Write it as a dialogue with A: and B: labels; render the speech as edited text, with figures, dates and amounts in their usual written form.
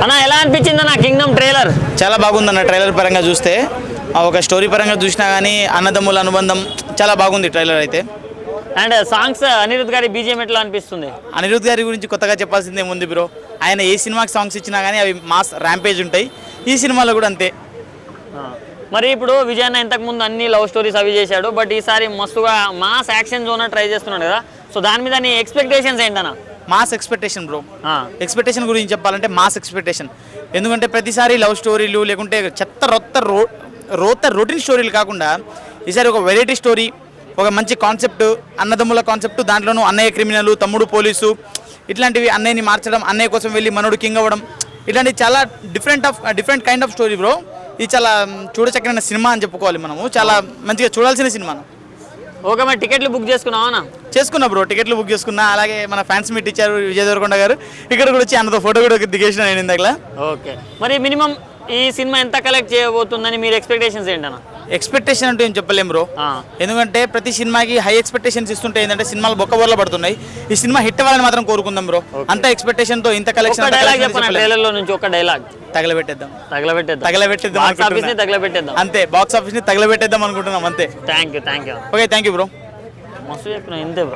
A: అన్న ఎలా అనిపించింది అన్న కింగ్డమ్ ట్రైలర్?
B: చాలా బాగుందన్న ట్రైలర్ పరంగా చూస్తే, ఒక స్టోరీ పరంగా చూసినా కానీ అన్నదమ్ముల అనుబంధం చాలా బాగుంది ట్రైలర్ అయితే.
A: అండ్ సాంగ్స్ అనిరుద్ గారి బీజిఎం ఎట్లా అనిపిస్తుంది?
B: అనిరుద్ గారి గురించి కొత్తగా చెప్పాల్సిందే ఉంది బ్రో. ఆయన ఏ సినిమాకి సాంగ్స్ ఇచ్చినా కానీ అవి మాస్ ర్యాంపేజ్ ఉంటాయి. ఈ సినిమాలో కూడా అంతే.
A: మరి ఇప్పుడు విజయన్న ఇంతకుముందు అన్ని లవ్ స్టోరీస్ అవి చేశాడు, బట్ ఈసారి మస్తుగా మాస్ యాక్షన్ జోన్ ట్రై చేస్తున్నాడు కదా, సో దాని మీద నీ ఎక్స్పెక్టేషన్స్ ఏంటన్నా?
B: Mass expectation bro. ఎక్స్పెక్టేషన్ గురించి చెప్పాలంటే మాస్ ఎక్స్పెక్టేషన్. ఎందుకంటే ప్రతిసారి లవ్ స్టోరీలు లేకుంటే చెత్త రోత రొటీన్ స్టోరీలు కాకుండా ఈసారి ఒక వెరైటీ స్టోరీ, ఒక మంచి కాన్సెప్ట్, అన్నదమ్ముల కాన్సెప్ట్, దాంట్లోనూ అన్నయ్య క్రిమినల్, తమ్ముడు పోలీసు, ఇట్లాంటివి అన్నయ్యని మార్చడం, అన్నయ్య కోసం వెళ్ళి మనోడు కింగ్ అవ్వడం, ఇట్లాంటివి చాలా different kind of story bro. ఇది చాలా చూడచక్కనైన సినిమా అని చెప్పుకోవాలి మనము. చాలా మంచిగా చూడాల్సిన సినిమా.
A: ఓకే, మరి టికెట్లు బుక్ చేసుకున్నావా?
B: చేసుకున్నా బ్రో, టికెట్లు బుక్ చేసుకున్నా. అలాగే మన ఫ్యాన్స్ మీట్ ఇచ్చారు విజయ్ దేవరకొండ గారు, ఇక్కడ కూడా వచ్చి అన్నతో ఫోటో కూడా దిగేసిన నేను ఇందాక.
A: ఓకే, మరి మినిమం ఈ సినిమా ఎంత కలెక్ట్ చేయబోతుందని మీరు ఎక్స్పెక్టేషన్స్ ఏంటన్నా?
B: ఎక్స్పెక్టేషన్ అంటే ఏం చెప్పలేం బ్రో. ఎందుకంటే ప్రతి సినిమాకి హై ఎక్స్పెక్టేషన్స్ ఇస్తుంటే ఏంటంటే సినిమాలు బొక్కబొర్ల పడుతున్నాయి. ఈ సినిమా హిట్ అవ్వాలని మాత్రం కోరుకుందాం బ్రో. అంత ఎక్స్పెక్టేషన్ తో ఇంత కలెక్షన్.
A: ట్రైలర్ నుంచి ఒక డైలాగ్
B: తగలబెట్టేద్దాం అంతే. బాక్స్ ఆఫీస్ ని తగలబెట్టేద్దాం అనుకుంటున్నాం అంతే.
A: Thank you.
B: Okay, thank you bro.
A: మస్తు చెప్పిన ఇంతే బ్రో.